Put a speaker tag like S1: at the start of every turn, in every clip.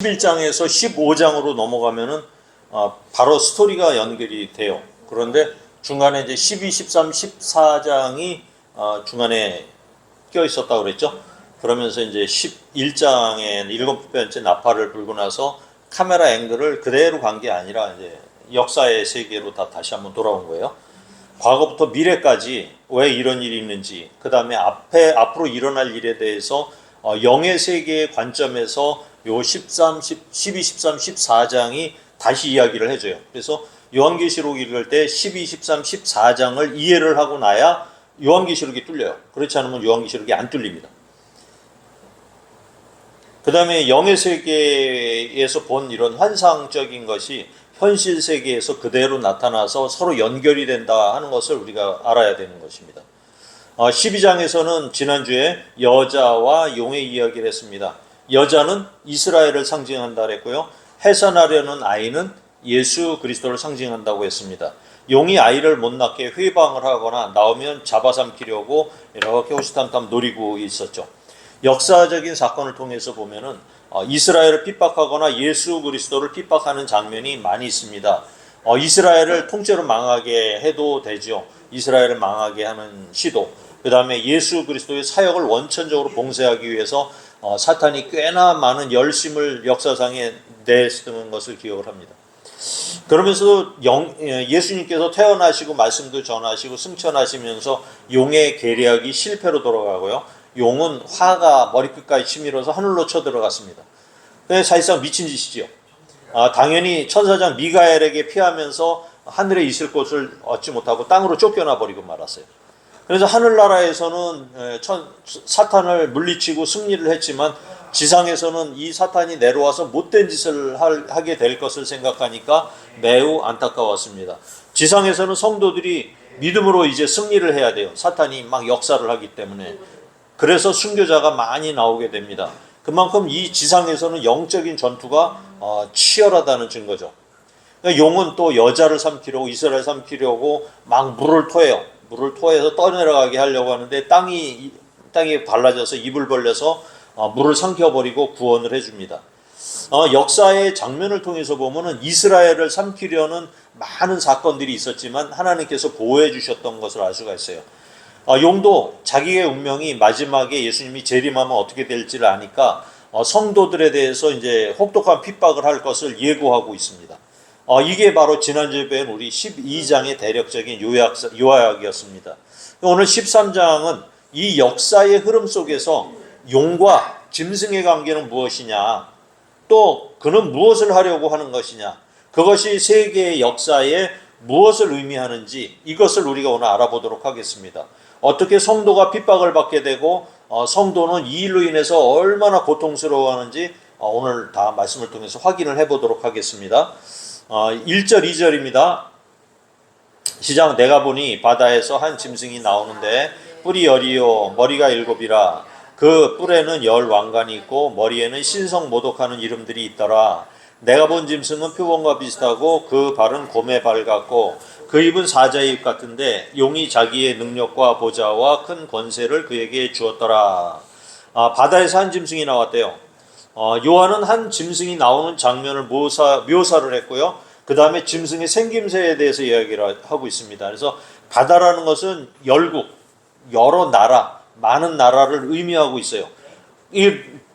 S1: 11장에서 15장으로 넘어가면은 바로 스토리가 연결이 돼요. 그런데 중간에 이제 12, 13, 14장이 중간에 껴 있었다고 그랬죠. 그러면서 이제 11장에 일곱 번째 나팔을 불고 나서 카메라 앵글을 그대로 간 게 아니라 이제 역사의 세계로 다시 한번 돌아온 거예요. 과거부터 미래까지 왜 이런 일이 있는지, 그 다음에 앞으로 일어날 일에 대해서 영의 세계의 관점에서 요 13, 12, 13, 14장이 다시 이야기를 해줘요. 그래서 요한계시록 읽을 때 12, 13, 14장을 이해를 하고 나야 요한계시록이 뚫려요. 그렇지 않으면 요한계시록이 안 뚫립니다. 그 다음에 영의 세계에서 본 이런 환상적인 것이 현실 세계에서 그대로 나타나서 서로 연결이 된다 하는 것을 우리가 알아야 되는 것입니다. 12장에서는 지난주에 여자와 용의 이야기를 했습니다. 여자는 이스라엘을 상징한다 그랬고요. 해산하려는 아이는 예수 그리스도를 상징한다고 했습니다. 용이 아이를 못 낳게 회방을 하거나 나오면 잡아삼키려고 이렇게 호시탐탐 노리고 있었죠. 역사적인 사건을 통해서 보면은 이스라엘을 핍박하거나 예수 그리스도를 핍박하는 장면이 많이 있습니다. 이스라엘을 통째로 망하게 해도 되죠. 이스라엘을 망하게 하는 시도. 그 다음에 예수 그리스도의 사역을 원천적으로 봉쇄하기 위해서 사탄이 꽤나 많은 열심을 역사상에 내쓰는 것을 기억을 합니다. 그러면서도 예수님께서 태어나시고 말씀도 전하시고 승천하시면서 용의 계략이 실패로 돌아가고요. 용은 화가 머리끝까지 치밀어서 하늘로 쳐들어갔습니다. 사실상 미친 짓이지요. 당연히 천사장 미가엘에게 피하면서 하늘에 있을 곳을 얻지 못하고 땅으로 쫓겨나 버리고 말았어요. 그래서 하늘나라에서는 사탄을 물리치고 승리를 했지만 지상에서는 이 사탄이 내려와서 못된 짓을 하게 될 것을 생각하니까 매우 안타까웠습니다. 지상에서는 성도들이 믿음으로 이제 승리를 해야 돼요. 사탄이 막 역사를 하기 때문에. 그래서 순교자가 많이 나오게 됩니다. 그만큼 이 지상에서는 영적인 전투가 치열하다는 증거죠. 용은 또 여자를 삼키려고 이스라엘 삼키려고 막 물을 토해요. 물을 토해서 떠내려가게 하려고 하는데 땅이 발라져서 입을 벌려서 물을 삼켜버리고 구원을 해줍니다. 역사의 장면을 통해서 보면은 이스라엘을 삼키려는 많은 사건들이 있었지만 하나님께서 보호해 주셨던 것을 알 수가 있어요. 용도 자기의 운명이 마지막에 예수님이 재림하면 어떻게 될지를 아니까 성도들에 대해서 이제 혹독한 핍박을 할 것을 예고하고 있습니다. 이게 바로 지난주에 배운 우리 12장의 대략적인 요약이었습니다. 오늘 13장은 이 역사의 흐름 속에서 용과 짐승의 관계는 무엇이냐, 또 그는 무엇을 하려고 하는 것이냐, 그것이 세계의 역사에 무엇을 의미하는지 이것을 우리가 오늘 알아보도록 하겠습니다. 어떻게 성도가 핍박을 받게 되고 성도는 이 일로 인해서 얼마나 고통스러워하는지 오늘 다 말씀을 통해서 확인을 해보도록 하겠습니다. 1절 2절입니다. 시작. 내가 보니 바다에서 한 짐승이 나오는데 뿔이 10이요 머리가 7이라 그 뿔에는 10 왕관이 있고 머리에는 신성 모독하는 이름들이 있더라. 내가 본 짐승은 표범과 비슷하고 그 발은 곰의 발 같고 그 입은 사자의 입 같은데 용이 자기의 능력과 보좌와 큰 권세를 그에게 주었더라. 바다에서 한 짐승이 나왔대요. 요한은 한 짐승이 나오는 장면을 묘사를 했고요. 그 다음에 짐승의 생김새에 대해서 이야기를 하고 있습니다. 그래서 바다라는 것은 열국, 여러 나라, 많은 나라를 의미하고 있어요.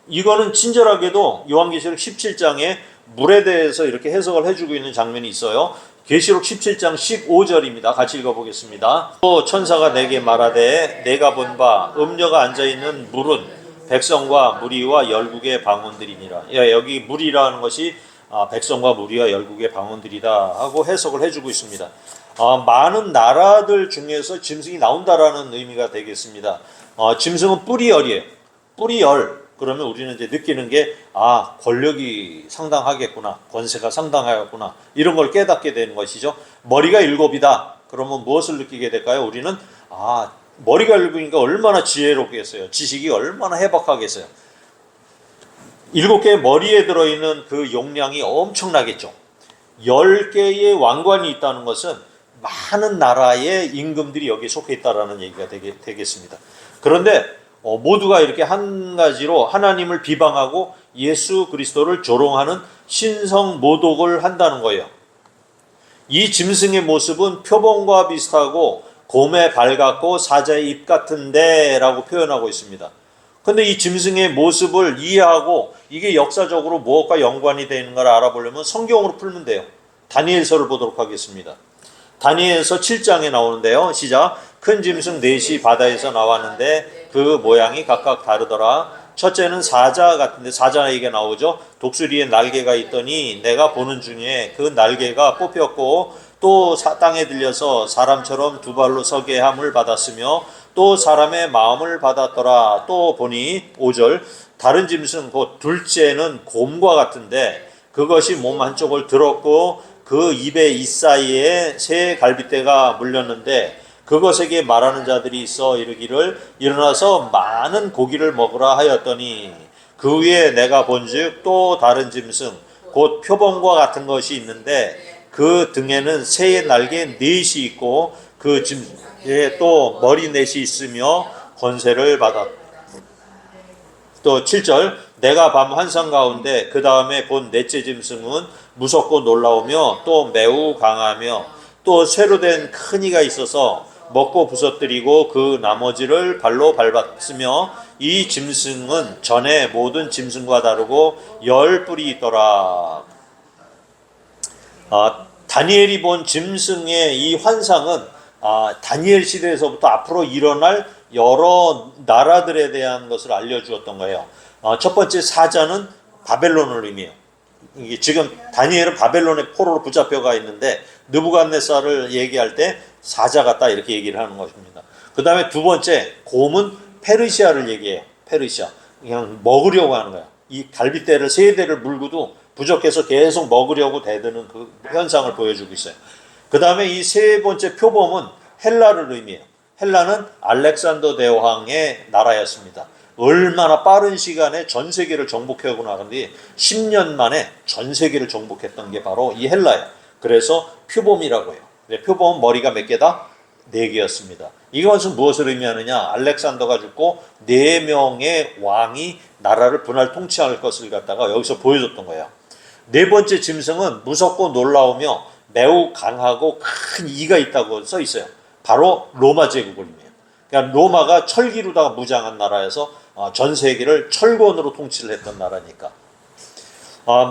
S1: 이거는 친절하게도 요한계시록 17장에 물에 대해서 이렇게 해석을 해주고 있는 장면이 있어요. 계시록 17장 15절입니다. 같이 읽어보겠습니다. 또 천사가 내게 말하되 내가 본 바 음녀가 앉아있는 물은 백성과 무리와 열국의 방언들이니라. 여기 무리라는 것이 백성과 무리와 열국의 방언들이다 하고 해석을 해주고 있습니다. 많은 나라들 중에서 짐승이 나온다라는 의미가 되겠습니다. 짐승은 뿔이 열이에요. 뿔이 열. 그러면 우리는 이제 느끼는 게 권력이 상당하겠구나, 권세가 상당하겠구나 이런 걸 깨닫게 되는 것이죠. 머리가 7이다. 그러면 무엇을 느끼게 될까요? 우리는 머리가 7이니까 얼마나 지혜롭겠어요. 지식이 얼마나 해박하겠어요. 7개의 머리에 들어있는 그 용량이 엄청나겠죠. 10개의 왕관이 있다는 것은 많은 나라의 임금들이 여기에 속해 있다는 얘기가 되겠습니다. 그런데 모두가 이렇게 한 가지로 하나님을 비방하고 예수 그리스도를 조롱하는 신성 모독을 한다는 거예요. 이 짐승의 모습은 표범과 비슷하고 곰의 발 같고 사자의 입 같은데 라고 표현하고 있습니다. 근데 이 짐승의 모습을 이해하고 이게 역사적으로 무엇과 연관이 되는 걸 알아보려면 성경으로 풀면 돼요. 다니엘서를 보도록 하겠습니다. 다니엘서 7장에 나오는데요. 시작. 큰 짐승 넷이 바다에서 나왔는데 그 모양이 각각 다르더라. 첫째는 사자 같은데 사자에게 나오죠. 독수리에 날개가 있더니 내가 보는 중에 그 날개가 뽑혔고 또 땅에 들려서 사람처럼 두 발로 서게 함을 받았으며 또 사람의 마음을 받았더라. 또 보니 5절 다른 짐승 곧 둘째는 곰과 같은데 그것이 몸 한쪽을 들었고 그 입의 이 사이에 새 갈빗대가 물렸는데 그것에게 말하는 자들이 있어 이르기를 일어나서 많은 고기를 먹으라 하였더니 그 위에 내가 본즉 또 다른 짐승 곧 표범과 같은 것이 있는데 그 등에는 새의 날개 넷이 있고 그 짐승에 또 머리 넷이 있으며 권세를 받았다. 또 7절 내가 밤 환상 가운데 그 다음에 본 넷째 짐승은 무섭고 놀라우며 또 매우 강하며 또 쇠로 된 큰 이가 있어서 먹고 부서뜨리고 그 나머지를 발로 밟았으며 이 짐승은 전에 모든 짐승과 다르고 10뿔이 있더라. 다니엘이 본 짐승의 이 환상은 다니엘 시대에서부터 앞으로 일어날 여러 나라들에 대한 것을 알려주었던 거예요. 첫 번째 사자는 바벨론을 의미해요. 이게 지금 다니엘은 바벨론의 포로로 붙잡혀가 있는데 느부갓네살을 얘기할 때 사자 같다 이렇게 얘기를 하는 것입니다. 그 다음에 두 번째 곰은 페르시아를 얘기해요. 페르시아 그냥 먹으려고 하는 거야. 이 갈빗대를 세 대를 물고도 부족해서 계속 먹으려고 대드는 그 현상을 보여주고 있어요. 그 다음에 이 세 번째 표범은 헬라를 의미해요. 헬라는 알렉산더 대왕의 나라였습니다. 얼마나 빠른 시간에 전 세계를 정복하고 나간뒤 10년 만에 전 세계를 정복했던 게 바로 이 헬라예요. 그래서 표범이라고 해요. 표범은 머리가 몇 개다? 4개였습니다. 이것은 무엇을 의미하느냐? 알렉산더가 죽고 4명의 왕이 나라를 분할 통치할 것을 갖다가 여기서 보여줬던 거예요. 네 번째 짐승은 무섭고 놀라우며 매우 강하고 큰 이가 있다고 써 있어요. 바로 로마 제국을 의미해요. 그러니까 로마가 철기로다가 무장한 나라에서 전 세계를 철권으로 통치를 했던 나라니까.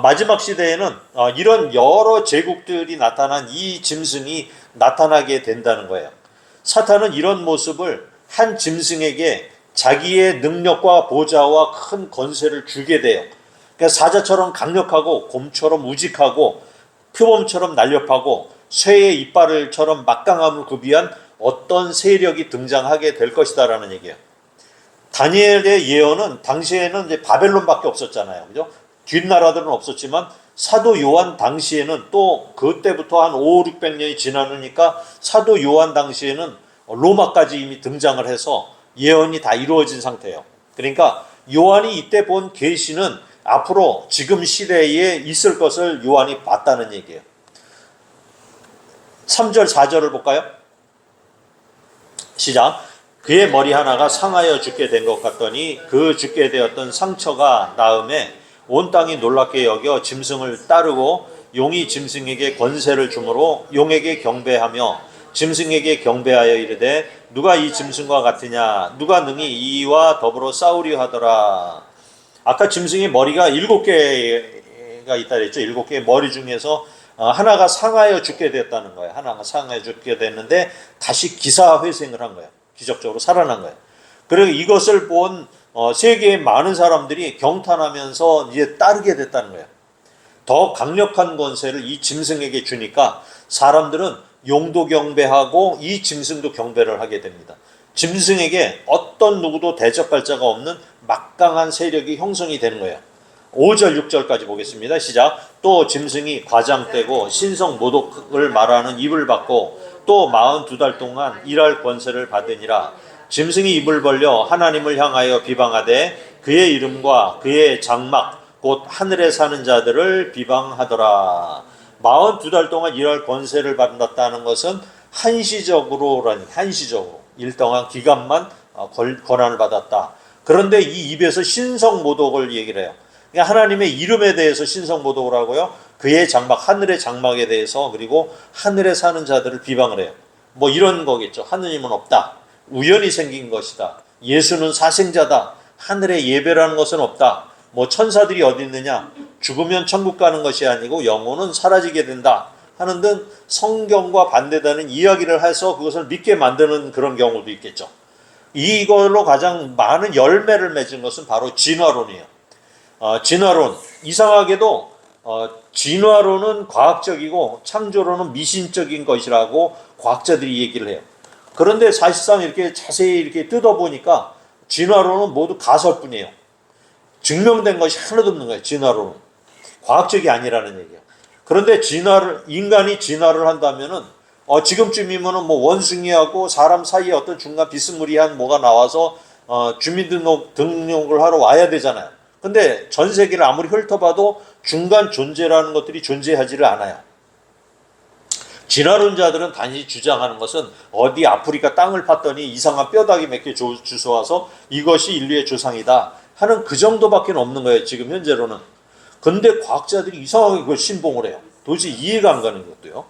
S1: 마지막 시대에는 이런 여러 제국들이 나타난 이 짐승이 나타나게 된다는 거예요. 사탄은 이런 모습을 한 짐승에게 자기의 능력과 보좌와 큰 권세를 주게 돼요. 그러니까 사자처럼 강력하고 곰처럼 우직하고 표범처럼 날렵하고 쇠의 이빨을처럼 막강함을 구비한 어떤 세력이 등장하게 될 것이다라는 얘기예요. 다니엘의 예언은 당시에는 이제 바벨론밖에 없었잖아요. 그죠? 뒷나라들은 없었지만 사도 요한 당시에는 또 그때부터 한 5, 600년이 지나니까 사도 요한 당시에는 로마까지 이미 등장을 해서 예언이 다 이루어진 상태예요. 그러니까 요한이 이때 본 계시는 앞으로 지금 시대에 있을 것을 요한이 봤다는 얘기예요. 3절 4절을 볼까요? 시작. 그의 머리 하나가 상하여 죽게 된 것 같더니 그 죽게 되었던 상처가 나음에 온 땅이 놀랍게 여겨 짐승을 따르고 용이 짐승에게 권세를 주므로 용에게 경배하며 짐승에게 경배하여 이르되 누가 이 짐승과 같으냐 누가 능히 이와 더불어 싸우려 하더라. 아까 짐승의 머리가 7개가 있다 그랬죠. 7개의 머리 중에서 하나가 상하여 죽게 됐다는 거예요. 하나가 상하여 죽게 됐는데 다시 기사회생을 한 거예요. 기적적으로 살아난 거예요. 그리고 이것을 본 세계의 많은 사람들이 경탄하면서 이제 따르게 됐다는 거예요. 더 강력한 권세를 이 짐승에게 주니까 사람들은 용도 경배하고 이 짐승도 경배를 하게 됩니다. 짐승에게 어떤 누구도 대적할 자가 없는 막강한 세력이 형성이 되는 거예요. 5절 6절까지 보겠습니다. 시작. 또 짐승이 과장되고 신성 모독을 말하는 입을 받고 또 42달 동안 일할 권세를 받으니라. 짐승이 입을 벌려 하나님을 향하여 비방하되 그의 이름과 그의 장막 곧 하늘에 사는 자들을 비방하더라. 42달 동안 일할 권세를 받았다는 것은 한시적으로 일정한 기간만 권한을 받았다. 그런데 이 입에서 신성 모독을 얘기를 해요. 그러니까 하나님의 이름에 대해서 신성모독을 하고요. 그의 장막, 하늘의 장막에 대해서, 그리고 하늘에 사는 자들을 비방을 해요. 뭐 이런 거겠죠. 하느님은 없다. 우연히 생긴 것이다. 예수는 사생자다. 하늘에 예배라는 것은 없다. 뭐 천사들이 어디 있느냐. 죽으면 천국 가는 것이 아니고 영혼은 사라지게 된다. 하는 등 성경과 반대되는 이야기를 해서 그것을 믿게 만드는 그런 경우도 있겠죠. 이걸로 가장 많은 열매를 맺은 것은 바로 진화론이에요. 진화론, 이상하게도 진화론은 과학적이고 창조론은 미신적인 것이라고 과학자들이 얘기를 해요. 그런데 사실상 이렇게 자세히 이렇게 뜯어보니까 진화론은 모두 가설뿐이에요. 증명된 것이 하나도 없는 거예요. 진화론은 과학적이 아니라는 얘기예요. 그런데 인간이 진화를 한다면은 지금쯤이면은 뭐 원숭이하고 사람 사이에 어떤 중간 비스무리한 뭐가 나와서 주민등록을 하러 와야 되잖아요. 근데 전 세계를 아무리 훑어봐도 중간 존재라는 것들이 존재하지를 않아요. 진화론자들은 단지 주장하는 것은 어디 아프리카 땅을 팠더니 이상한 뼈다귀 몇 개 주워와서 이것이 인류의 조상이다 하는 그 정도밖에 없는 거예요. 지금 현재로는. 근데 과학자들이 이상하게 그걸 신봉을 해요. 도저히 이해가 안 가는 것도요.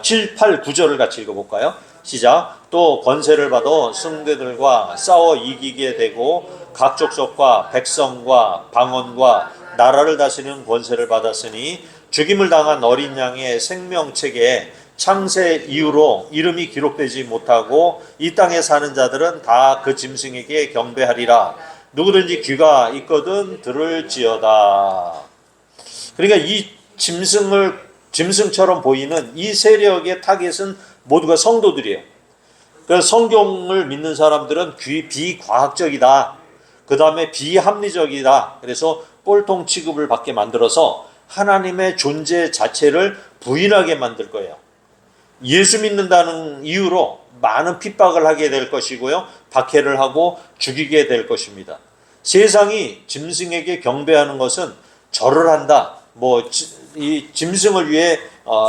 S1: 7, 8, 9절을 같이 읽어볼까요? 시작. 또 권세를 받아 승대들과 싸워 이기게 되고 각 족속과 백성과 방언과 나라를 다스리는 권세를 받았으니 죽임을 당한 어린 양의 생명책에 창세 이후로 이름이 기록되지 못하고 이 땅에 사는 자들은 다 그 짐승에게 경배하리라. 누구든지 귀가 있거든 들을지어다. 그러니까 이 짐승처럼 보이는 이 세력의 타겟은 모두가 성도들이에요. 그래서 성경을 믿는 사람들은 비과학적이다. 그 다음에 비합리적이다. 그래서 꼴통 취급을 받게 만들어서 하나님의 존재 자체를 부인하게 만들 거예요. 예수 믿는다는 이유로 많은 핍박을 하게 될 것이고요. 박해를 하고 죽이게 될 것입니다. 세상이 짐승에게 경배하는 것은 절을 한다. 이 짐승을 위해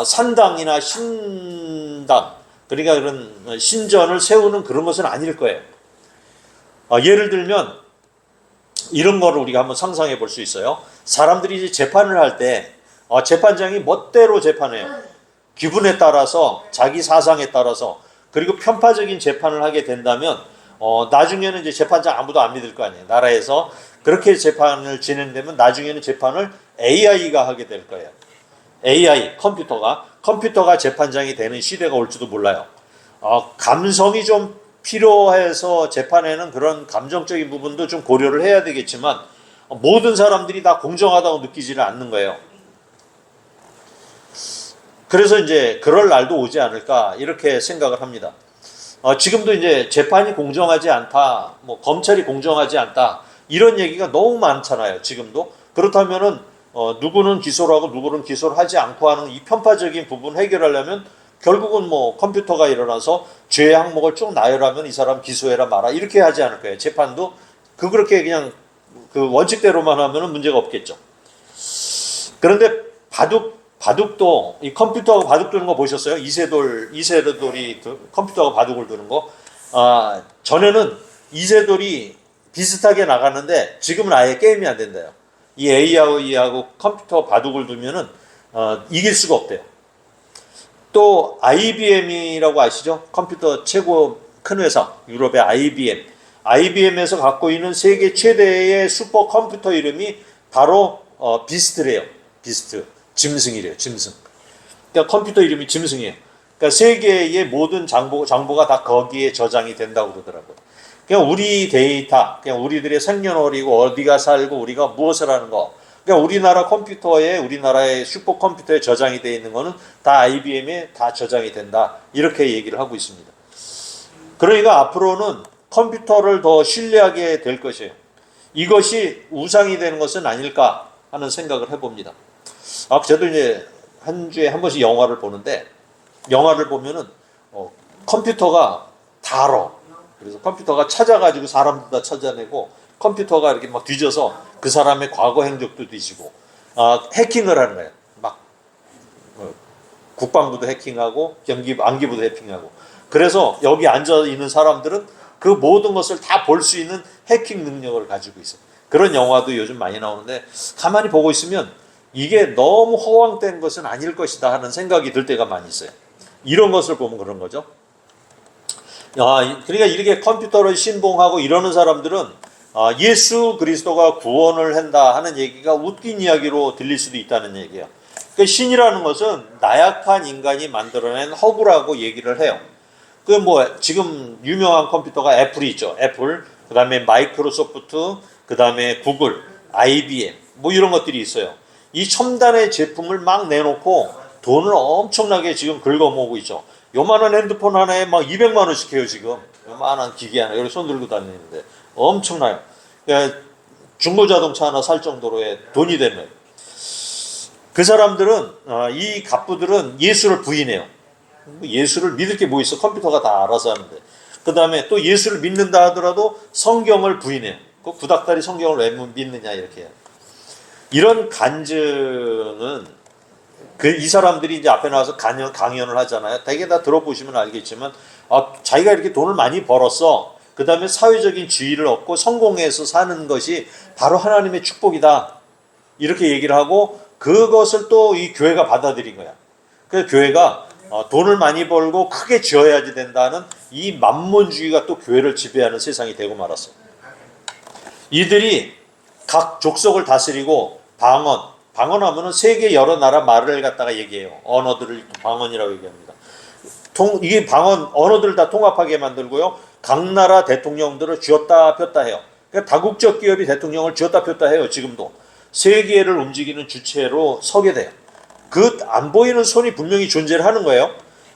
S1: 산당이나 신당, 그러니까 그런 신전을 세우는 그런 것은 아닐 거예요. 예를 들면 이런 거를 우리가 한번 상상해 볼 수 있어요. 사람들이 이제 재판을 할 때 재판장이 멋대로 재판해요. 기분에 따라서, 자기 사상에 따라서. 그리고 편파적인 재판을 하게 된다면 나중에는 이제 재판장 아무도 안 믿을 거 아니에요. 나라에서 그렇게 재판을 진행되면 나중에는 재판을 AI가 하게 될 거예요. AI, 컴퓨터가 재판장이 되는 시대가 올지도 몰라요. 감성이 좀 필요해서 재판에는 그런 감정적인 부분도 좀 고려를 해야 되겠지만 모든 사람들이 다 공정하다고 느끼지는 않는 거예요. 그래서 이제 그럴 날도 오지 않을까 이렇게 생각을 합니다. 지금도 이제 재판이 공정하지 않다, 검찰이 공정하지 않다 이런 얘기가 너무 많잖아요. 지금도. 그렇다면은 누구는 기소를 하고 누구는 기소를 하지 않고 하는 이 편파적인 부분 해결하려면 결국은 컴퓨터가 일어나서 죄의 항목을 쭉 나열하면 이 사람 기소해라 마라 이렇게 하지 않을 거예요. 재판도 그렇게 그냥 그 원칙대로만 하면은 문제가 없겠죠. 그런데 바둑도 이 컴퓨터가 바둑 두는 거 보셨어요? 이세돌이 컴퓨터가 바둑을 두는 거. 전에는 이세돌이 비슷하게 나갔는데 지금은 아예 게임이 안 된대요. 이 AI하고 컴퓨터 바둑을 두면은 이길 수가 없대요. 또 IBM이라고 아시죠? 컴퓨터 최고 큰 회사, 유럽의 IBM에서 갖고 있는 세계 최대의 슈퍼컴퓨터 이름이 바로 비스트래요. 비스트. 짐승이래요. 짐승. 그러니까 컴퓨터 이름이 짐승이에요. 그러니까 세계의 모든 정보가 다 거기에 저장이 된다고 그러더라고요. 그냥 우리 데이터, 그냥 우리들의 생년월일이고 어디가 살고 우리가 무엇을 하는 거. 그러니까 우리나라 컴퓨터에 우리나라의 슈퍼컴퓨터에 저장이 되어 있는 거는 다 IBM에 다 저장이 된다. 이렇게 얘기를 하고 있습니다. 그러니까 앞으로는 컴퓨터를 더 신뢰하게 될 것이에요. 이것이 우상이 되는 것은 아닐까 하는 생각을 해봅니다. 저도 이제 한 주에 한 번씩 영화를 보는데 영화를 보면은 컴퓨터가 다 알아. 그래서 컴퓨터가 찾아가지고 사람들 다 찾아내고 컴퓨터가 이렇게 막 뒤져서 그 사람의 과거 행적도 뒤지고 해킹을 하는 거예요. 막 국방부도 해킹하고 안기부도 해킹하고. 그래서 여기 앉아 있는 사람들은 그 모든 것을 다 볼 수 있는 해킹 능력을 가지고 있어요. 그런 영화도 요즘 많이 나오는데 가만히 보고 있으면 이게 너무 허황된 것은 아닐 것이다 하는 생각이 들 때가 많이 있어요. 이런 것을 보면 그런 거죠. 그러니까 이렇게 컴퓨터를 신봉하고 이러는 사람들은 예수 그리스도가 구원을 한다 하는 얘기가 웃긴 이야기로 들릴 수도 있다는 얘기예요. 그러니까 신이라는 것은 나약한 인간이 만들어낸 허구라고 얘기를 해요. 그 뭐 지금 유명한 컴퓨터가 애플이 있죠. 애플, 그다음에 마이크로소프트, 그다음에 구글, IBM 뭐 이런 것들이 있어요. 이 첨단의 제품을 막 내놓고 돈을 엄청나게 지금 긁어모으고 있죠. 요만한 핸드폰 하나에 막 200만 원씩 해요 지금. 요만한 기계 하나 여기 손 들고 다니는데 엄청나요. 그러니까 중고자동차 하나 살 정도로의 돈이 되는. 그 사람들은 이 갑부들은 예수를 부인해요. 예수를 믿을 게 뭐 있어? 컴퓨터가 다 알아서 하는데. 그 다음에 또 예수를 믿는다 하더라도 성경을 부인해요. 그 구닥다리 성경을 왜 믿느냐 이렇게 해요. 이런 간증은 이 사람들이 이제 앞에 나와서 강연을 하잖아요. 대개 다 들어보시면 알겠지만 자기가 이렇게 돈을 많이 벌었어. 그 다음에 사회적인 지위를 얻고 성공해서 사는 것이 바로 하나님의 축복이다. 이렇게 얘기를 하고 그것을 또 이 교회가 받아들인 거야. 그래서 교회가 돈을 많이 벌고 크게 지어야지 된다는 이 만몬주의가 또 교회를 지배하는 세상이 되고 말았어요. 이들이 각 족속을 다스리고 방언하면은 세계 여러 나라 말을 갖다가 얘기해요. 언어들을 방언이라고 얘기합니다. 이게 언어들을 다 통합하게 만들고요. 각 나라 대통령들을 쥐었다 폈다 해요. 그러니까 다국적 기업이 대통령을 쥐었다 폈다 해요. 지금도. 세계를 움직이는 주체로 서게 돼요. 그 안 보이는 손이 분명히 존재를 하는 거예요.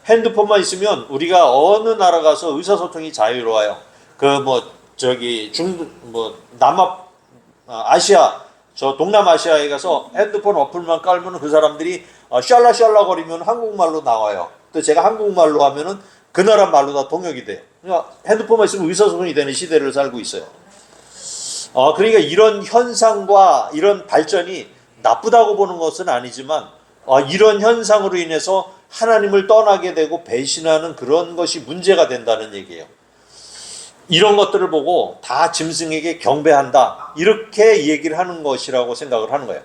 S1: 핸드폰만 있으면 우리가 어느 나라 가서 의사소통이 자유로워요. 아시아, 저 동남아시아에 가서 핸드폰 어플만 깔면 그 사람들이 샬라샬라 거리면 한국말로 나와요. 또 제가 한국말로 하면은 그 나라 말로 다 통역이 돼요. 그러니까 핸드폰만 있으면 의사소통이 되는 시대를 살고 있어요. 그러니까 이런 현상과 이런 발전이 나쁘다고 보는 것은 아니지만 이런 현상으로 인해서 하나님을 떠나게 되고 배신하는 그런 것이 문제가 된다는 얘기예요. 이런 것들을 보고 다 짐승에게 경배한다. 이렇게 얘기를 하는 것이라고 생각을 하는 거예요.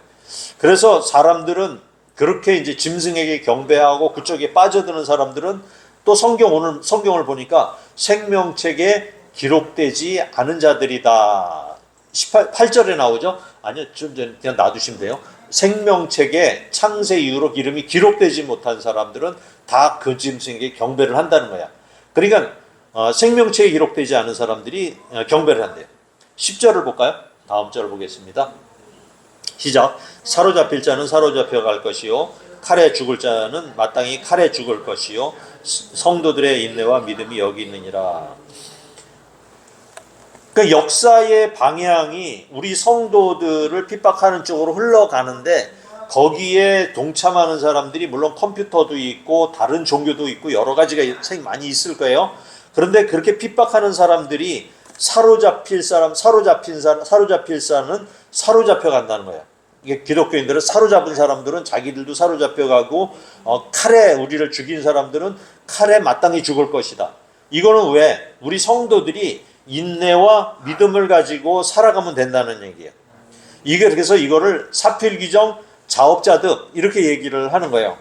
S1: 그래서 사람들은 그렇게 이제 짐승에게 경배하고 그쪽에 빠져드는 사람들은 또 오늘 성경을 보니까 생명책에 기록되지 않은 자들이다. 8절에 나오죠? 아니요, 좀 전에 그냥 놔두시면 돼요. 생명책에 창세 이후로 이름이 기록되지 못한 사람들은 다 그 짐승에게 경배를 한다는 거야. 그러니까 생명책에 기록되지 않은 사람들이 경배를 한대요. 10절을 볼까요? 다음 절을 보겠습니다. 시작. 사로잡힐 자는 사로잡혀 갈 것이요 칼에 죽을 자는 마땅히 칼에 죽을 것이요 성도들의 인내와 믿음이 여기 있느니라. 그 역사의 방향이 우리 성도들을 핍박하는 쪽으로 흘러가는데 거기에 동참하는 사람들이 물론 컴퓨터도 있고 다른 종교도 있고 여러 가지가 많이 있을 거예요. 그런데 그렇게 핍박하는 사람들이 사로잡힐 사람은 사로잡혀 간다는 거예요. 이게 기독교인들은 사로잡은 사람들은 자기들도 사로잡혀 가고 칼에 우리를 죽인 사람들은 칼에 마땅히 죽을 것이다. 이거는 왜? 우리 성도들이 인내와 믿음을 가지고 살아가면 된다는 얘기예요. 그래서 이거를 사필귀정 자업자득 이렇게 얘기를 하는 거예요.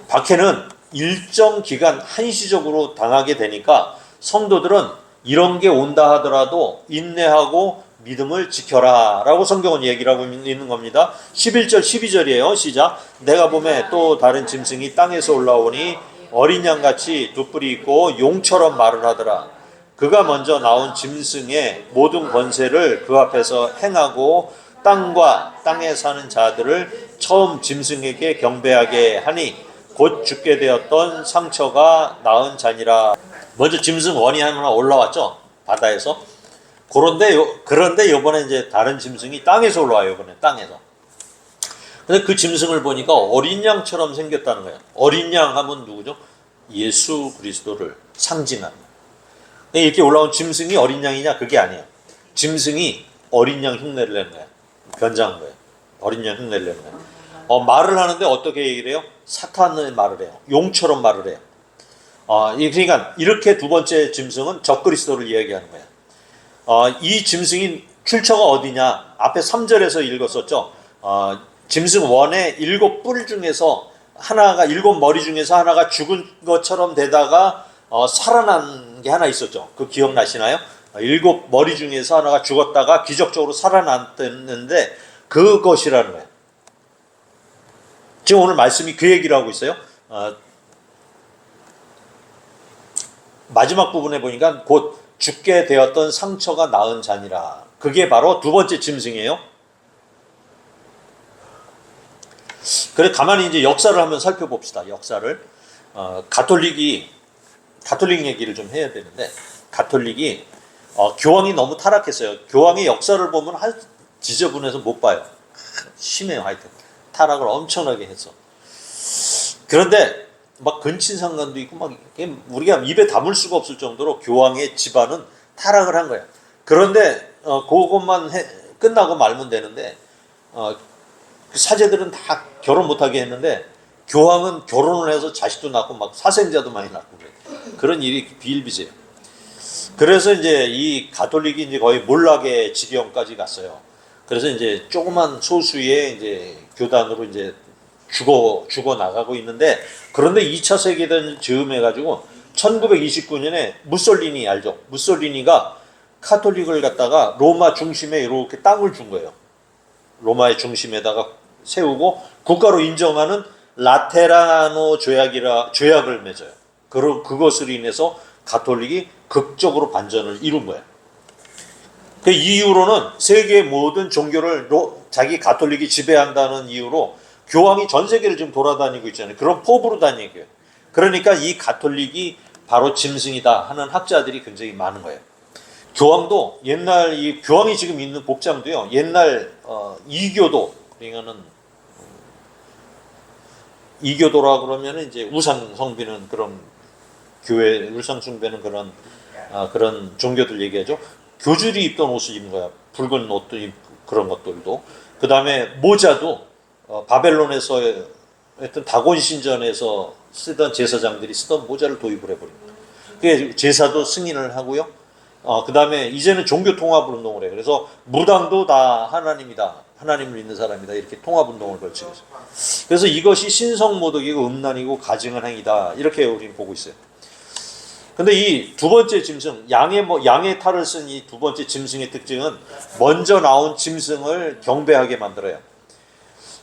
S1: 박해는 일정 기간 한시적으로 당하게 되니까 성도들은 이런 게 온다 하더라도 인내하고 믿음을 지켜라 라고 성경은 얘기를 하고 있는 겁니다. 11절 12절이에요. 시작. 내가 보매 또 다른 짐승이 땅에서 올라오니 어린 양같이 두 뿔이 있고 용처럼 말을 하더라. 그가 먼저 나온 짐승의 모든 권세를 그 앞에서 행하고 땅과 땅에 사는 자들을 처음 짐승에게 경배하게 하니 곧 죽게 되었던 상처가 나은 자니라. 먼저 짐승 원이 하나 올라왔죠. 바다에서. 그런데 이번에 이제 다른 짐승이 땅에서 올라와요. 이번에 땅에서. 근데 그 짐승을 보니까 어린 양처럼 생겼다는 거예요. 어린 양 하면 누구죠? 예수 그리스도를 상징하는. 이렇게 올라온 짐승이 어린 양이냐? 그게 아니에요. 짐승이 어린 양 흉내를 내는 거야. 변장한 거예요. 어린 양 흉내를 내는 거야. 말을 하는데 어떻게 얘기를 해요? 사탄의 말을 해요. 용처럼 말을 해요. 그러니까 이렇게 두 번째 짐승은 적그리스도를 이야기하는 거야. 이 짐승이 출처가 어디냐? 앞에 3절에서 읽었었죠. 짐승 원의 7뿔 중에서 하나가, 7머리 중에서 하나가 죽은 것처럼 되다가 살아난 게 하나 있었죠. 그 기억나시나요? 7머리 중에서 하나가 죽었다가 기적적으로 살아났는데 그것이라는 거예요. 지금 오늘 말씀이 그 얘기를 하고 있어요. 마지막 부분에 보니까 곧 죽게 되었던 상처가 나은 자니라. 그게 바로 두 번째 짐승이에요. 그래, 가만히 이제 역사를 한번 살펴봅시다. 역사를. 가톨릭 얘기를 좀 해야 되는데, 가톨릭이 교황이 너무 타락했어요. 교황의 역사를 보면 지저분해서 못 봐요. 심해요, 하여튼. 타락을 엄청나게 했어. 그런데 막 근친상간도 있고 막 우리가 입에 담을 수가 없을 정도로 교황의 집안은 타락을 한 거야. 그런데 그것만 끝나고 말면 되는데 그 사제들은 다 결혼 못하게 했는데 교황은 결혼을 해서 자식도 낳고 막 사생자도 많이 낳고 그래. 그런 일이 비일비재요. 그래서 이제 이 가톨릭이 이제 거의 몰락의 지경까지 갔어요. 그래서 이제 조그만 소수의 이제 교단으로 이제 죽어 나가고 있는데, 그런데 2차 세계대전 즈음해가지고 1929년에 무솔리니 알죠? 무솔리니가 카톨릭을 갖다가 로마 중심에 이렇게 땅을 준 거예요. 로마의 중심에다가 세우고 국가로 인정하는 라테라노 조약을 맺어요. 그것으로 인해서 가톨릭이 극적으로 반전을 이룬 거예요. 그 이후로는 세계의 모든 종교를 자기 가톨릭이 지배한다는 이유로 교황이 전 세계를 지금 돌아다니고 있잖아요. 그런 포부로 다니고요. 그러니까 이 가톨릭이 바로 짐승이다 하는 학자들이 굉장히 많은 거예요. 교황도 옛날 이 교황이 지금 있는 복장도요. 옛날 이교도, 그러니까는 이교도라 그러면 이제 우상 숭배는 그런 교회 우상 숭배는 그런 종교들 얘기하죠. 교주들이 입던 옷을 입는 거야. 붉은 옷도 입고 그런 것들도. 그 다음에 모자도 바벨론에서 했던 다곤 신전에서 쓰던 제사장들이 쓰던 모자를 도입을 해버린 거예요. 그게 제사도 승인을 하고요. 그 다음에 이제는 종교 통합 운동을 해요. 그래서 무당도 다 하나님이다, 하나님을 믿는 사람이다, 이렇게 통합 운동을 걸치고 있어요. 그래서 이것이 신성모독이고 음란이고 가증한 행위다, 이렇게 우리는 보고 있어요. 근데 이 두 번째 짐승, 양의 탈을 쓴 이 두 번째 짐승의 특징은 먼저 나온 짐승을 경배하게 만들어요.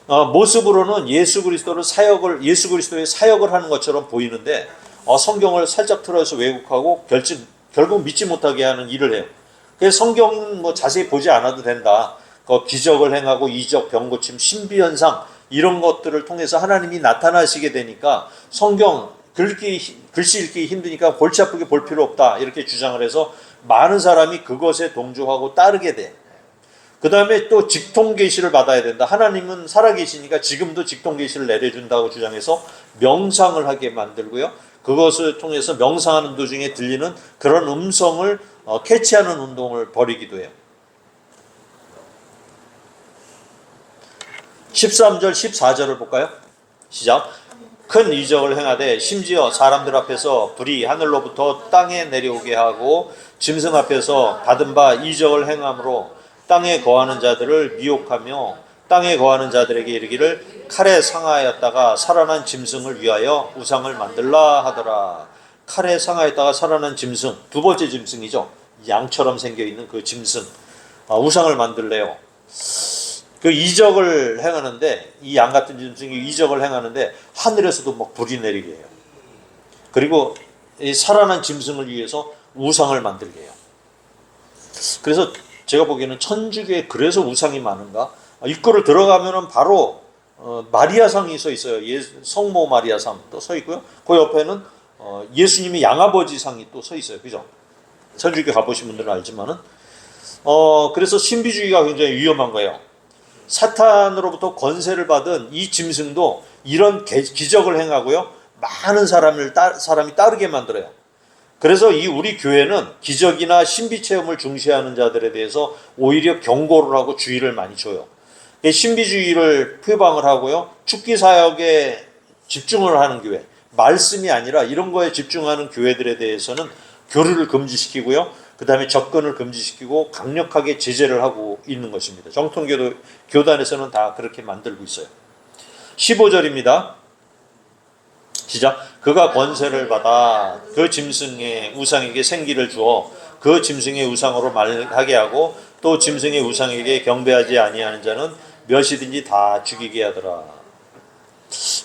S1: 모습으로는 예수 그리스도의 사역을 하는 것처럼 보이는데 성경을 살짝 틀어서 왜곡하고 결국 믿지 못하게 하는 일을 해요. 그래서 성경은 뭐 자세히 보지 않아도 된다. 기적을 행하고 이적, 병고침, 신비현상 이런 것들을 통해서 하나님이 나타나시게 되니까 성경 글씨 읽기 힘드니까 골치 아프게 볼 필요 없다, 이렇게 주장을 해서 많은 사람이 그것에 동조하고 따르게 돼. 그 다음에 또 직통계시를 받아야 된다. 하나님은 살아계시니까 지금도 직통계시를 내려준다고 주장해서 명상을 하게 만들고요. 그것을 통해서 명상하는 도중에 들리는 그런 음성을 캐치하는 운동을 벌이기도 해요. 13절 14절을 볼까요? 시작. 큰 이적을 행하되 심지어 사람들 앞에서 불이 하늘로부터 땅에 내려오게 하고 짐승 앞에서 받은 바 이적을 행함으로 땅에 거하는 자들을 미혹하며 땅에 거하는 자들에게 이르기를 칼에 상하였다가 살아난 짐승을 위하여 우상을 만들라 하더라. 칼에 상하였다가 살아난 짐승, 두 번째 짐승이죠. 양처럼 생겨있는 그 짐승, 우상을 만들래요. 그 이적을 행하는데, 이 양 같은 짐승이 이적을 행하는데 하늘에서도 막 불이 내리게 해요. 그리고 이 살아난 짐승을 위해서 우상을 만들게 해요. 그래서 제가 보기에는 천주교에 그래서 우상이 많은가? 입구를 들어가면은 바로 마리아상이 서 있어요. 성모 마리아상 또 서 있고요. 그 옆에는 예수님의 양아버지 상이 또 서 있어요. 그죠? 천주교 가보신 분들은 알지만은 그래서 신비주의가 굉장히 위험한 거예요. 사탄으로부터 권세를 받은 이 짐승도 이런 기적을 행하고요. 많은 사람이 따르게 만들어요. 그래서 우리 교회는 기적이나 신비 체험을 중시하는 자들에 대해서 오히려 경고를 하고 주의를 많이 줘요. 신비주의를 표방을 하고요. 축기 사역에 집중을 하는 교회, 말씀이 아니라 이런 거에 집중하는 교회들에 대해서는 교류를 금지시키고요. 그 다음에 접근을 금지시키고 강력하게 제재를 하고 있는 것입니다. 정통교도 교단에서는 다 그렇게 만들고 있어요. 15절입니다. 시작. 그가 권세를 받아 그 짐승의 우상에게 생기를 주어 그 짐승의 우상으로 말하게 하고 또 짐승의 우상에게 경배하지 아니하는 자는 몇이든지 다 죽이게 하더라.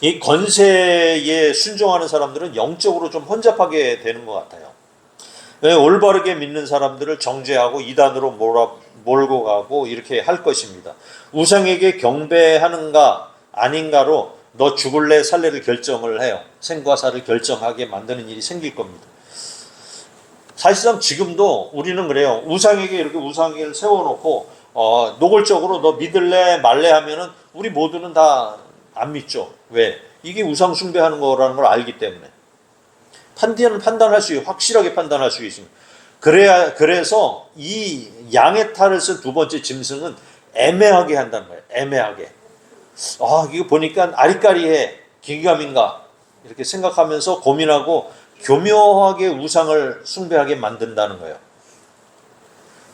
S1: 이 권세에 순종하는 사람들은 영적으로 좀 혼잡하게 되는 것 같아요. 올바르게 믿는 사람들을 정죄하고 이단으로 몰고 가고 이렇게 할 것입니다. 우상에게 경배하는가 아닌가로 너 죽을래 살래를 결정을 해요. 생과 사를 결정하게 만드는 일이 생길 겁니다. 사실상 지금도 우리는 그래요. 우상에게 이렇게 우상을 세워놓고 노골적으로 너 믿을래 말래 하면은 우리 모두는 다 안 믿죠. 왜? 이게 우상 숭배하는 거라는 걸 알기 때문에. 판단할 수 있어요. 확실하게 판단할 수 있습니다. 그래서 이 양의 탈을 쓴 두 번째 짐승은 애매하게 한다는 거예요. 애매하게. 이거 보니까 아리까리해. 기감인가? 이렇게 생각하면서 고민하고 교묘하게 우상을 숭배하게 만든다는 거예요.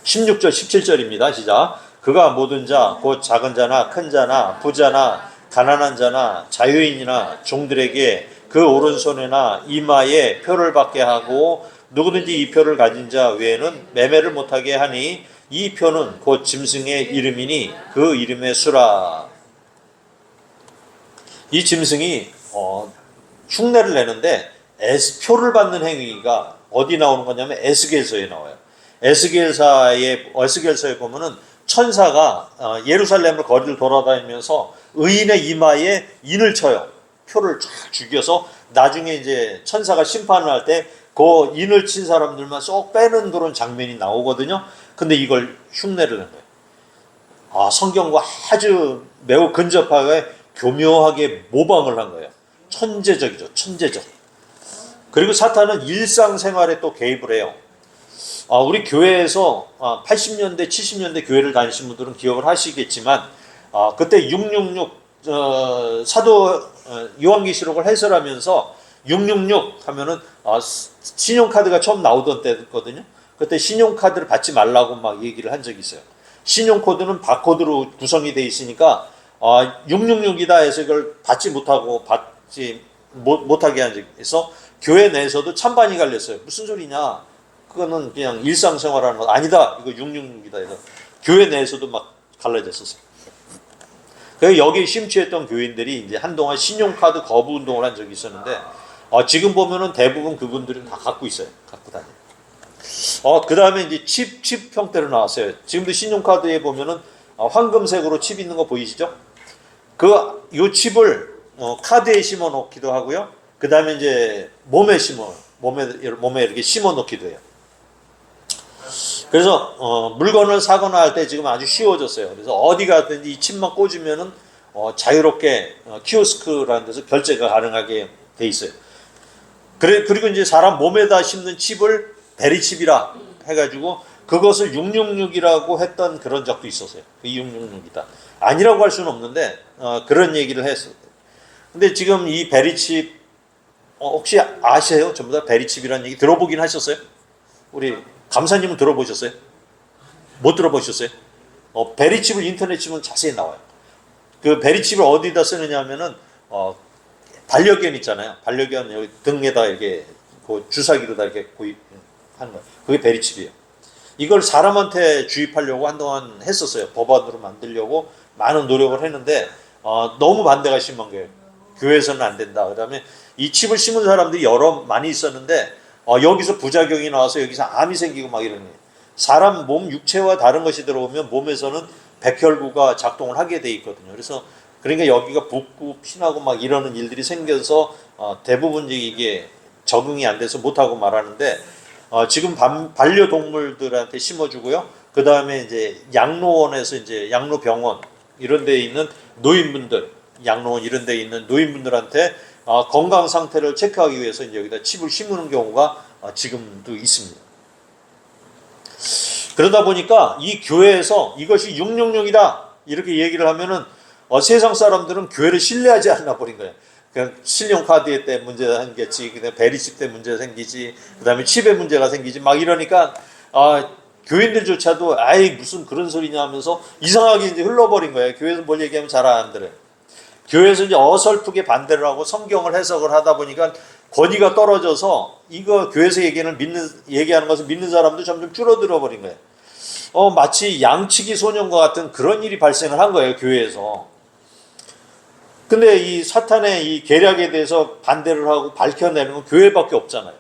S1: 16절, 17절입니다. 시작. 그가 모든 자, 곧 작은 자나 큰 자나 부자나 가난한 자나 자유인이나 종들에게 그 오른손에나 이마에 표를 받게 하고 누구든지 이 표를 가진 자 외에는 매매를 못하게 하니 이 표는 곧 짐승의 이름이니 그 이름의 수라. 이 짐승이 흉내를 내는데 표를 받는 행위가 어디 나오는 거냐면 에스겔서에 나와요. 에스겔서에 보면은 천사가 예루살렘을 거리를 돌아다니면서 의인의 이마에 인을 쳐요. 표를 쫙 죽여서 나중에 이제 천사가 심판을 할 때 그 인을 친 사람들만 쏙 빼는 그런 장면이 나오거든요. 근데 이걸 흉내를 낸 거예요. 성경과 아주 매우 근접하게 교묘하게 모방을 한 거예요. 천재적이죠. 천재적. 그리고 사탄은 일상생활에 또 개입을 해요. 우리 교회에서 80년대, 70년대 교회를 다니신 분들은 기억을 하시겠지만 그때 666 사도 요한계시록을 해설하면서 666 하면은 신용카드가 처음 나오던 때거든요. 그때 신용카드를 받지 말라고 막 얘기를 한 적이 있어요. 신용코드는 바코드로 구성이 돼 있으니까 666이다 해서 이걸 받지 못하게 한 적이 있어. 교회 내에서도 찬반이 갈렸어요. 무슨 소리냐? 그거는 그냥 일상생활하는 거 아니다. 이거 666이다 해서 교회 내에서도 막 갈라졌었어요. 그래서 여기에 심취했던 교인들이 이제 한동안 신용카드 거부 운동을 한 적이 있었는데 지금 보면은 대부분 그분들은 다 갖고 있어요. 갖고 다녀요. 그 다음에 이제 칩 형태로 나왔어요. 지금도 신용카드에 보면은 황금색으로 칩 있는 거 보이시죠? 요 칩을 카드에 심어 놓기도 하고요. 그 다음에 이제 몸에 이렇게 심어 놓기도 해요. 그래서 물건을 사거나 할 때 지금 아주 쉬워졌어요. 그래서 어디 가든지 이 칩만 꽂으면은 자유롭게 키오스크라는 데서 결제가 가능하게 돼 있어요. 그리고 이제 사람 몸에다 심는 칩을 베리칩이라 해가지고 그것을 666이라고 했던 그런 적도 있었어요. 666이다. 아니라고 할 수는 없는데 그런 얘기를 했어요. 근데 지금 이 베리칩 혹시 아세요? 전부 다 베리칩이라는 얘기 들어보긴 하셨어요? 우리 감사님은 들어보셨어요? 못 들어보셨어요? 베리칩을 인터넷 치면 자세히 나와요. 그 베리칩을 어디다 쓰느냐 하면은 반려견 있잖아요. 반려견 여기 등에다 이렇게 주사기로다 이렇게 하는 거예요. 그게 베리칩이에요. 이걸 사람한테 주입하려고 한동안 했었어요. 법안으로 만들려고 많은 노력을 했는데 너무 반대가 심한 거예요. 교회에서는 안 된다. 그다음에 이 칩을 심은 사람들이 많이 있었는데 여기서 부작용이 나와서 여기서 암이 생기고 막 이러는 거예요. 사람 몸 육체와 다른 것이 들어오면 몸에서는 백혈구가 작동을 하게 돼 있거든요. 그러니까 여기가 붓고 피나고 막 이러는 일들이 생겨서 대부분 이게 적응이 안 돼서 못하고 말하는데 지금 반려동물들한테 심어주고요. 그 다음에 이제 양로원에서 이제 양로병원 이런 데 있는 노인분들, 양로원 이런 데 있는 노인분들한테 건강 상태를 체크하기 위해서 이제 여기다 칩을 심는 경우가 지금도 있습니다. 그러다 보니까 이 교회에서 이것이 666이다 이렇게 얘기를 하면은 세상 사람들은 교회를 신뢰하지 않나 버린 거예요. 그냥 신용카드에 때 문제가 생겼지, 그다음에 베리칩 때 문제가 생기지, 그다음에 칩에 문제가 생기지 막 이러니까 교인들조차도 아이 무슨 그런 소리냐 하면서 이상하게 이제 흘러버린 거예요. 교회에서 뭘 얘기하면 잘 안 들어요. 교회에서 이제 어설프게 반대를 하고 성경을 해석을 하다 보니까 권위가 떨어져서 이거 교회에서 얘기하는 것을 믿는 사람도 점점 줄어들어 버린 거예요. 마치 양치기 소년과 같은 그런 일이 발생을 한 거예요, 교회에서. 근데 이 사탄의 이 계략에 대해서 반대를 하고 밝혀내는 건 교회밖에 없잖아요.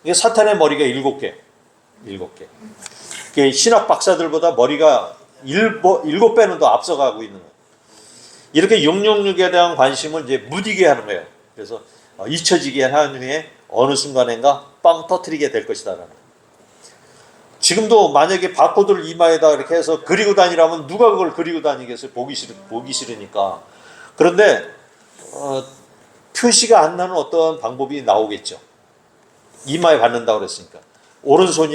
S1: 이게 사탄의 머리가 7개. 신학 박사들보다 머리가 7배는 더 앞서가고 있는 거예요. 이렇게 666에 대한 관심을 이제 무디게 하는 거예요. 그래서 잊혀지게 한 후에 어느 순간인가 빵 터트리게 될 것이다. 지금도 만약에 바코드를 이마에다 이렇게 해서 그리고 다니라면 누가 그걸 그리고 다니겠어요? 보기 싫으니까. 그런데 표시가 안 나는 어떤 방법이 나오겠죠. 이마에 받는다고 그랬으니까. 오른손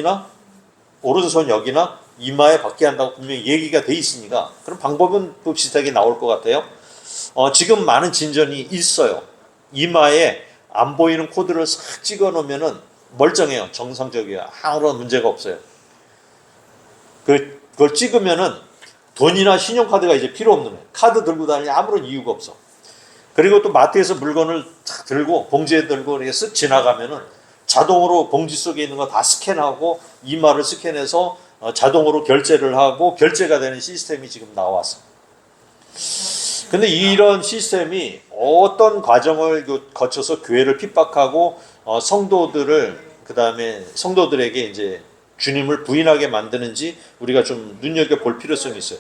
S1: 여기나 이마에 받게 한다고 분명히 얘기가 돼 있으니까 그런 방법은 또 비슷하게 나올 것 같아요. 지금 많은 진전이 있어요. 이마에 안 보이는 코드를 싹 찍어 놓으면은 멀쩡해요. 정상적이에요. 아무런 문제가 없어요. 그걸 찍으면은 돈이나 신용카드가 이제 필요 없는 거예요. 카드 들고 다니는 아무런 이유가 없어. 그리고 또 마트에서 물건을 탁 들고 봉지에 들고 이렇게 쓱 지나가면은 자동으로 봉지 속에 있는 거 다 스캔하고 이마를 스캔해서 자동으로 결제를 하고 결제가 되는 시스템이 지금 나왔어. 근데 이런 시스템이 어떤 과정을 거쳐서 교회를 핍박하고 성도들에게 이제 주님을 부인하게 만드는지 우리가 좀 눈여겨볼 필요성이 있어요.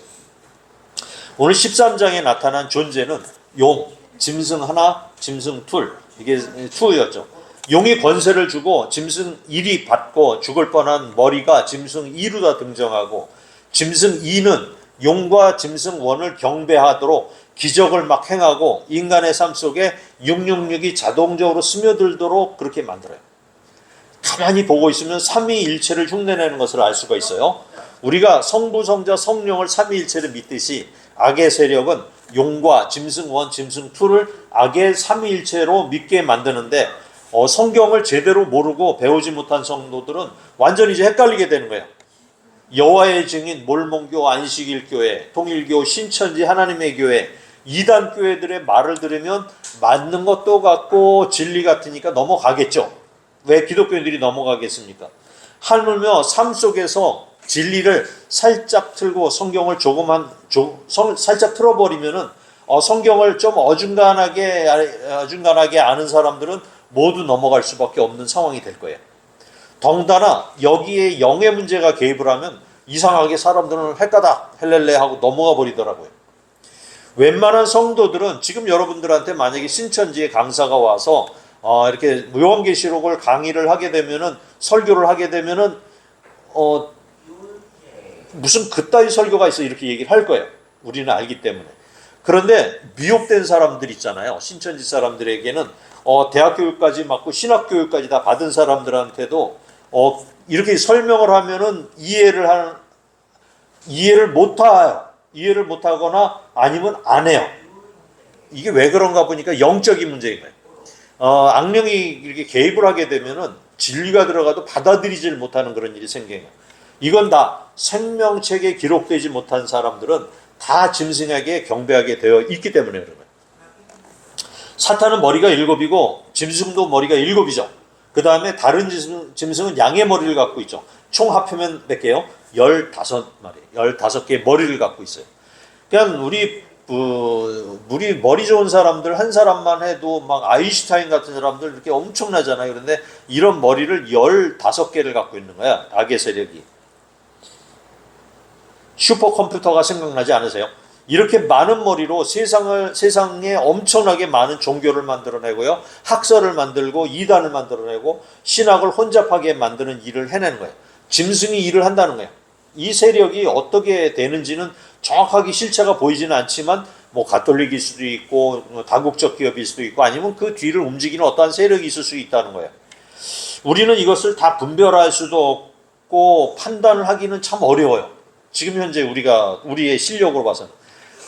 S1: 오늘 13장에 나타난 존재는 용, 짐승 하나, 짐승 둘, 이게 투였죠. 용이 권세를 주고 짐승 1이 받고 죽을 뻔한 머리가 짐승 2로 등장하고 짐승 2는 용과 짐승 1을 경배하도록 기적을 막 행하고 인간의 삶 속에 666이 자동적으로 스며들도록 그렇게 만들어요. 가만히 보고 있으면 삼위일체를 흉내내는 것을 알 수가 있어요. 우리가 성부, 성자, 성령을 삼위일체를 믿듯이 악의 세력은 용과 짐승 1, 짐승 2를 악의 삼위일체로 믿게 만드는데 성경을 제대로 모르고 배우지 못한 성도들은 완전히 이제 헷갈리게 되는 거예요. 여호와의 증인, 몰몬교, 안식일교회, 통일교, 신천지, 하나님의 교회, 이단 교회들의 말을 들으면 맞는 것도 같고 진리 같으니까 넘어가겠죠. 왜 기독교인들이 넘어가겠습니까? 하물며 삶 속에서 진리를 살짝 틀고 성경을 살짝 틀어버리면은 성경을 좀 어중간하게 아는 사람들은 모두 넘어갈 수밖에 없는 상황이 될 거예요. 더군다나 여기에 영의 문제가 개입을 하면 이상하게 사람들은 헷가다 헬렐레 하고 넘어가 버리더라고요. 웬만한 성도들은 지금 여러분들한테 만약에 신천지에 강사가 와서 이렇게 요한계시록을 강의를 하게 되면은 설교를 하게 되면은 무슨 그따위 설교가 있어 이렇게 얘기를 할 거예요. 우리는 알기 때문에. 그런데 미혹된 사람들 있잖아요. 신천지 사람들에게는 대학 교육까지 받고 신학 교육까지 다 받은 사람들한테도 이렇게 설명을 하면은 이해를 못해요. 이해를 못하거나 아니면 안 해요. 이게 왜 그런가 보니까 영적인 문제인 거예요. 악령이 이렇게 개입을 하게 되면은 진리가 들어가도 받아들이질 못하는 그런 일이 생겨요. 이건 다 생명책에 기록되지 못한 사람들은 다 짐승에게 경배하게 되어 있기 때문에 그런 거예요. 사탄은 머리가 7이고 짐승도 머리가 7이죠. 그 다음에 다른 짐승은 양의 머리를 갖고 있죠. 총 합하면 몇 개요? 15마리, 15개의 머리를 갖고 있어요. 그냥 우리 머리 좋은 사람들 한 사람만 해도 막 아인슈타인 같은 사람들 이렇게 엄청나잖아요. 그런데 이런 머리를 15개를 갖고 있는 거야. 악의 세력이. 슈퍼컴퓨터가 생각나지 않으세요? 이렇게 많은 머리로 세상에 엄청나게 많은 종교를 만들어내고요. 학설을 만들고 이단을 만들어내고 신학을 혼잡하게 만드는 일을 해내는 거예요. 짐승이 일을 한다는 거예요. 이 세력이 어떻게 되는지는 정확하게 실체가 보이지는 않지만 가톨릭일 수도 있고 다국적 기업일 수도 있고 아니면 그 뒤를 움직이는 어떠한 세력이 있을 수 있다는 거예요. 우리는 이것을 다 분별할 수도 없고 판단을 하기는 참 어려워요. 지금 현재 우리의 실력으로 봐서는.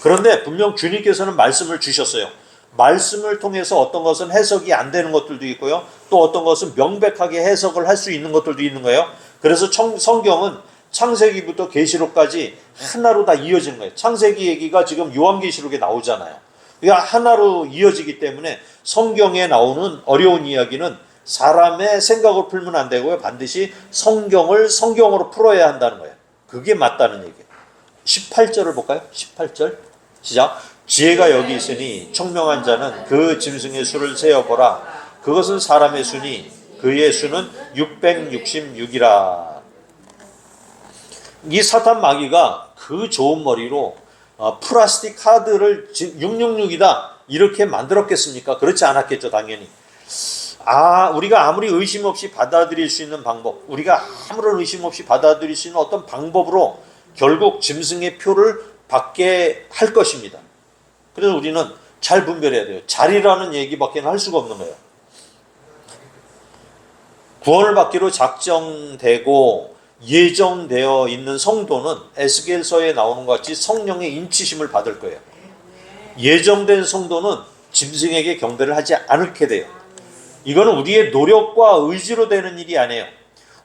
S1: 그런데 분명 주님께서는 말씀을 주셨어요. 말씀을 통해서 어떤 것은 해석이 안 되는 것들도 있고요. 또 어떤 것은 명백하게 해석을 할 수 있는 것들도 있는 거예요. 그래서 성경은 창세기부터 계시록까지 하나로 다 이어지는 거예요. 창세기 얘기가 지금 요한계시록에 나오잖아요. 그러니까 하나로 이어지기 때문에 성경에 나오는 어려운 이야기는 사람의 생각을 풀면 안 되고요. 반드시 성경을 성경으로 풀어야 한다는 거예요. 그게 맞다는 얘기예요. 18절을 볼까요? 18절 시작. 지혜가 여기 있으니 청명한 자는 그 짐승의 수를 세어보라. 그것은 사람의 수니 그의 수는 666이라. 이 사탄 마귀가 그 좋은 머리로 플라스틱 카드를 666이다 이렇게 만들었겠습니까? 그렇지 않았겠죠, 당연히. 우리가 아무리 의심 없이 받아들일 수 있는 방법, 우리가 아무런 의심 없이 받아들일 수 있는 어떤 방법으로 결국 짐승의 표를 받게 할 것입니다. 그래서 우리는 잘 분별해야 돼요. 잘이라는 얘기밖에 할 수가 없는 거예요. 구원을 받기로 작정되고 예정되어 있는 성도는 에스겔서에 나오는 것 같이 성령의 인치심을 받을 거예요. 예정된 성도는 짐승에게 경배를 하지 않게 돼요. 이거는 우리의 노력과 의지로 되는 일이 아니에요.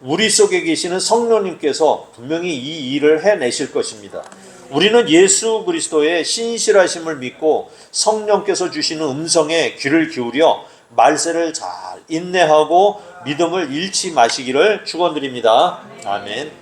S1: 우리 속에 계시는 성령님께서 분명히 이 일을 해내실 것입니다. 우리는 예수 그리스도의 신실하심을 믿고 성령께서 주시는 음성에 귀를 기울여 말세를 잘 인내하고 믿음을 잃지 마시기를 축원드립니다. 아멘.